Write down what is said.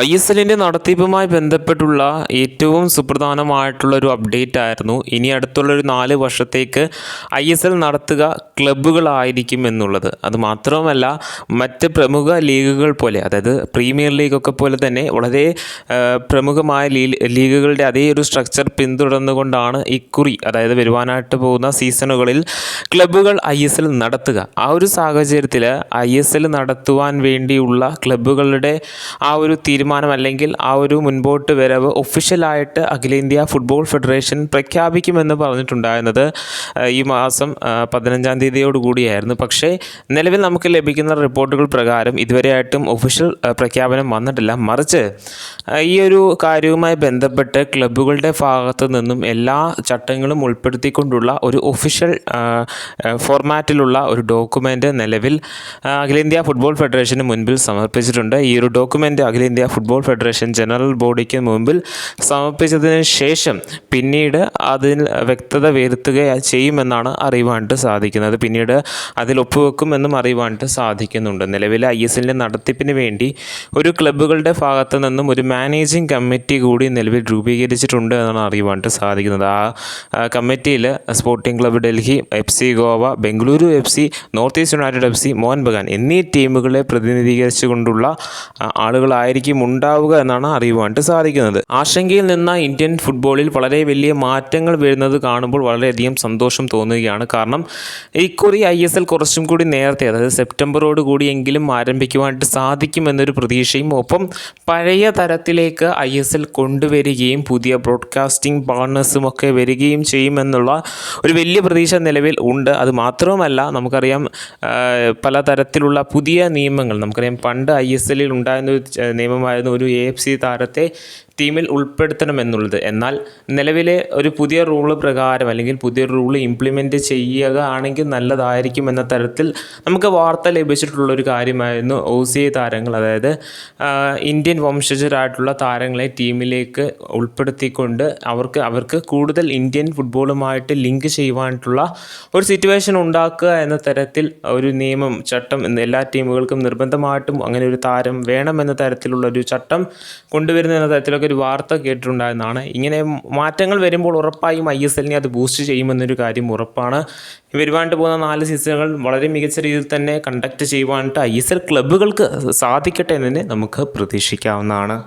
ISLൻ്റെ നടത്തിപ്പുമായി ബന്ധപ്പെട്ടുള്ള ഏറ്റവും സുപ്രധാനമായിട്ടുള്ള ഒരു അപ്ഡേറ്റ് ആയിരുന്നു. ഇനി അടുത്തുള്ളൊരു 4 വർഷത്തേക്ക് ISL നടത്തുക ക്ലബ്ബുകളായിരിക്കും എന്നുള്ളത്. അതുമാത്രവുമല്ല, മറ്റ് പ്രമുഖ ലീഗുകൾ പോലെ, അതായത് പ്രീമിയർ ലീഗൊക്കെ പോലെ തന്നെ വളരെ പ്രമുഖമായ ലീഗുകളുടെ അതേ ഒരു സ്ട്രക്ചർ പിന്തുടർന്നുകൊണ്ടാണ് ഇക്കുറി, അതായത് വരുവാനായിട്ട് പോകുന്ന സീസണുകളിൽ ക്ലബ്ബുകൾ ISL നടത്തുക. ആ ഒരു സാഹചര്യത്തിൽ ISL നടത്തുവാൻ വേണ്ടിയുള്ള ക്ലബ്ബുകളുടെ ആ ഒരു തീരുമാനം അല്ലെങ്കിൽ ആ ഒരു മുൻപോട്ട് വരവ് ഒഫീഷ്യലായിട്ട് അഖിലേന്ത്യാ ഫുട്ബോൾ ഫെഡറേഷൻ പ്രഖ്യാപിക്കുമെന്ന് പറഞ്ഞിട്ടുണ്ടായിരുന്നത് ഈ മാസം 15-ാം തീയതിയോടുകൂടിയായിരുന്നു. പക്ഷേ നിലവിൽ നമുക്ക് ലഭിക്കുന്ന റിപ്പോർട്ടുകൾ പ്രകാരം ഇതുവരെയായിട്ടും ഒഫീഷ്യൽ പ്രഖ്യാപനം വന്നിട്ടില്ല. മറിച്ച് ഈ ഒരു കാര്യവുമായി ബന്ധപ്പെട്ട് ക്ലബ്ബുകളുടെ ഭാഗത്തു നിന്നും എല്ലാ ചട്ടങ്ങളും ഉൾപ്പെടുത്തിക്കൊണ്ടുള്ള ഒരു ഒഫീഷ്യൽ ഫോർമാറ്റിലുള്ള ഒരു ഡോക്യുമെൻ്റ് നിലവിൽ അഖിലേന്ത്യാ ഫുട്ബോൾ ഫെഡറേഷന് മുൻപിൽ സമർപ്പിച്ചിട്ടുണ്ട്. ഈ ഒരു ഡോക്യുമെൻ്റ് അഖിലേന്ത്യാ ഫുട്ബോൾ ഫെഡറേഷൻ ജനറൽ ബോഡിക്ക് മുമ്പിൽ സമർപ്പിച്ചതിന് ശേഷം പിന്നീട് അതിൽ വ്യക്തത വരുത്തുക ചെയ്യുമെന്നാണ് അറിയുവാനായിട്ട് സാധിക്കുന്നത്. പിന്നീട് അതിൽ ഒപ്പുവെക്കുമെന്നും അറിയുവാനായിട്ട് സാധിക്കുന്നുണ്ട്. നിലവിലെ ISLൻ്റെ നടത്തിപ്പിന് വേണ്ടി ഒരു ക്ലബ്ബുകളുടെ ഭാഗത്തു നിന്നും ഒരു മാനേജിംഗ് കമ്മിറ്റി കൂടി നിലവിൽ രൂപീകരിച്ചിട്ടുണ്ട് എന്നാണ് അറിയുവാനായിട്ട് സാധിക്കുന്നത്. ആ കമ്മിറ്റിയിൽ sporting club Delhi, FC Goa, Bengaluru FC, north east united FC, Mohun Bagan എന്നീ ടീമുകളെ പ്രതിനിധീകരിച്ചുകൊണ്ടുള്ള ആളുകളായിരിക്കും ഉണ്ടാവുക എന്നാണ് അറിയുവാനായിട്ട് സാധിക്കുന്നത്. ആശങ്കയിൽ നിന്ന ഇന്ത്യൻ ഫുട്ബോളിൽ വളരെ വലിയ മാറ്റങ്ങൾ വരുന്നത് കാണുമ്പോൾ വളരെയധികം സന്തോഷം തോന്നുകയാണ്. കാരണം ഇക്കുറി ISL കുറച്ചും കൂടി നേരത്തെ, അതായത് സെപ്റ്റംബറോട് കൂടിയെങ്കിലും ആരംഭിക്കുവാനായിട്ട് സാധിക്കുമെന്നൊരു പ്രതീക്ഷയും, ഒപ്പം പഴയ തരത്തിലേക്ക് ISL കൊണ്ടുവരികയും പുതിയ ബ്രോഡ്കാസ്റ്റിംഗ് പാർട്ട്നേഴ്സും ഒക്കെ വരികയും ചെയ്യുമെന്നുള്ള ഒരു വലിയ പ്രതീക്ഷ നിലവിൽ ഉണ്ട്. അത് മാത്രവുമല്ല, നമുക്കറിയാം പലതരത്തിലുള്ള പുതിയ നിയമങ്ങൾ, നമുക്കറിയാം പണ്ട് ISLൽ ഉണ്ടായിരുന്ന ഒരു നിയമമായിരുന്നു ഒരു AFC താരത്തെ ടീമിൽ ഉൾപ്പെടുത്തണമെന്നുള്ളത്. എന്നാൽ നിലവിലെ ഒരു പുതിയ റൂള് പ്രകാരം, അല്ലെങ്കിൽ പുതിയൊരു റൂള് ഇംപ്ലിമെൻറ്റ് ചെയ്യുകയാണെങ്കിൽ നല്ലതായിരിക്കും എന്ന തരത്തിൽ നമുക്ക് വാർത്ത ലഭിച്ചിട്ടുള്ളൊരു കാര്യമായിരുന്നു OCI താരങ്ങൾ, അതായത് ഇന്ത്യൻ വംശജരായിട്ടുള്ള താരങ്ങളെ ടീമിലേക്ക് ഉൾപ്പെടുത്തിക്കൊണ്ട് അവർക്ക് കൂടുതൽ ഇന്ത്യൻ ഫുട്ബോളുമായിട്ട് ലിങ്ക് ചെയ്യുവാനായിട്ടുള്ള ഒരു സിറ്റുവേഷൻ ഉണ്ടാക്കുക എന്ന തരത്തിൽ ഒരു നിയമം, ചട്ടം എല്ലാ ടീമുകൾക്കും നിർബന്ധമായിട്ടും അങ്ങനെ ഒരു താരം വേണമെന്ന തരത്തിലുള്ള ഒരു ചട്ടം കൊണ്ടുവരുന്ന എന്ന തരത്തിലൊക്കെ ഒരു വാർത്ത കേട്ടിട്ടുണ്ടായിരുന്നതാണ്. ഇങ്ങനെ മാറ്റങ്ങൾ വരുമ്പോൾ ഉറപ്പായും ISLനെ അത് ബൂസ്റ്റ് ചെയ്യുമെന്നൊരു കാര്യം ഉറപ്പാണ്. വരുവാനായിട്ട് പോകുന്ന 4 സീസണുകൾ വളരെ മികച്ച രീതിയിൽ തന്നെ കണ്ടക്ട് ചെയ്യുവാനായിട്ട് ISL ക്ലബ്ബുകൾക്ക് സാധിക്കട്ടെ എന്ന് തന്നെ നമുക്ക് പ്രതീക്ഷിക്കാവുന്നതാണ്.